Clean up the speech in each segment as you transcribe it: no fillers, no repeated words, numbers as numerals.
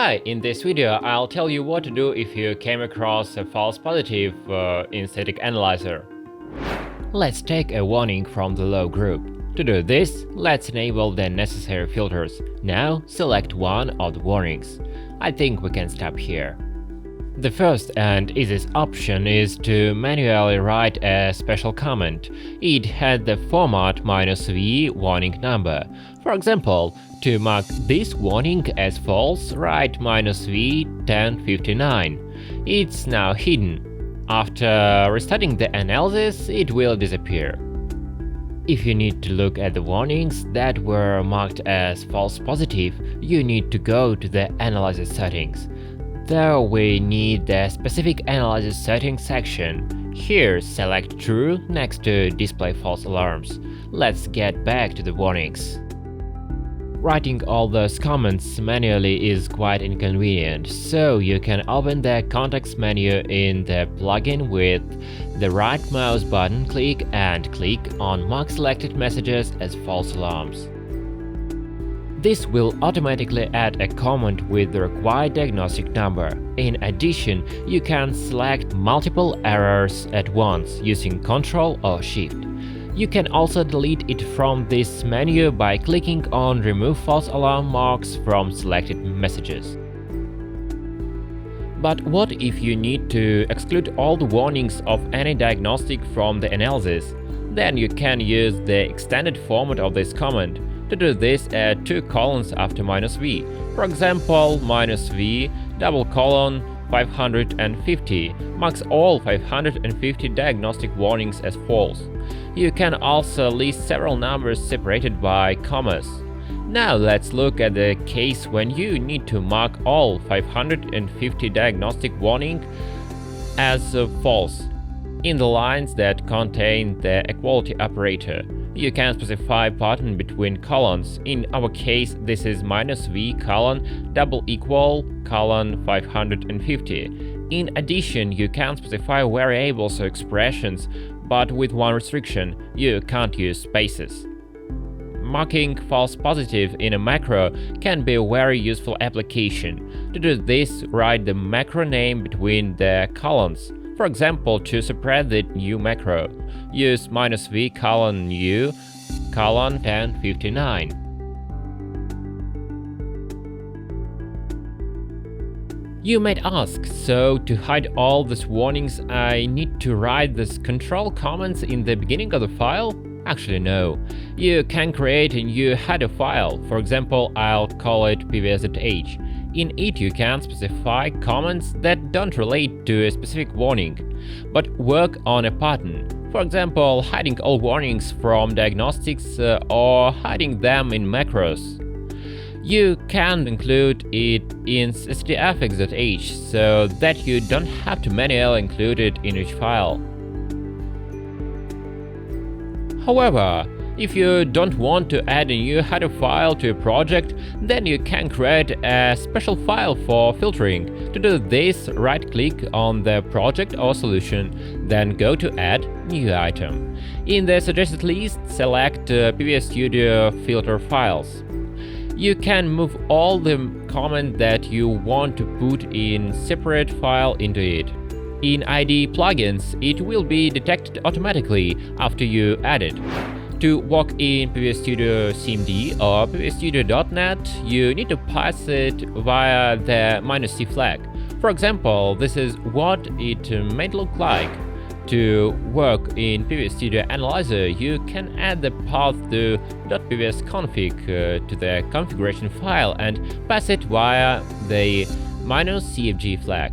Hi, in this video I'll tell you what to do if you came across a false positive in Static Analyzer. Let's take a warning from the low group. To do this, let's enable the necessary filters. Now select one of the warnings. I think we can stop here. The first and easiest option is to manually write a special comment. It had the format -v warning number. For example, to mark this warning as false, write -v 1059. It's now hidden. After restarting the analysis, it will disappear. If you need to look at the warnings that were marked as false positive, you need to go to the Analyzer settings. There we need the specific Analyzer settings section. Here select True next to Display False Alarms. Let's get back to the warnings. Writing all those comments manually is quite inconvenient, so you can open the context menu in the plugin with the right mouse button click and click on Mark selected messages as false alarms. This will automatically add a comment with the required diagnostic number. In addition, you can select multiple errors at once using Ctrl or Shift. You can also delete it from this menu by clicking on Remove false alarm marks from selected messages. But what if you need to exclude all the warnings of any diagnostic from the analysis? Then you can use the extended format of this comment. To do this, add 2 colons after -v. For example, -v : 550 marks all 550 diagnostic warnings as false. You can also list several numbers separated by commas. Now let's look at the case when you need to mark all 550 diagnostic warning as false. In the lines that contain the equality operator, you can specify pattern between colons. In our case, this is -v : 550. In addition, you can specify variables or expressions, but with one restriction: you can't use spaces. Marking false positive in a macro can be a very useful application. To do this, write the macro name between the colons. For example, to separate the new macro, use -v : new : 1059. You might ask, so to hide all these warnings I need to write these control comments in the beginning of the file? Actually no. You can create a new header file. For example, I'll call it pvsh. In it you can specify comments that don't relate to a specific warning, but work on a pattern. For example, hiding all warnings from diagnostics or hiding them in macros. You can include it in stdfx.h so that you don't have to manually include it in each file. However, if you don't want to add a new header file to a project, then you can create a special file for filtering. To do this, right-click on the project or solution, then go to Add New Item. In the suggested list, select PVS Studio filter files. You can move all the comments that you want to put in separate file into it. In IDE plugins, it will be detected automatically after you add it. To work in PVS Studio CMD or pvstudio.net, you need to pass it via the -c flag. For example, this is what it might look like. To work in PVS Studio Analyzer, you can add the path to .pvsconfig to the configuration file and pass it via the -cfg flag.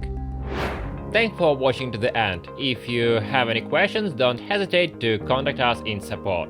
Thanks for watching to the end. If you have any questions, don't hesitate to contact us in support.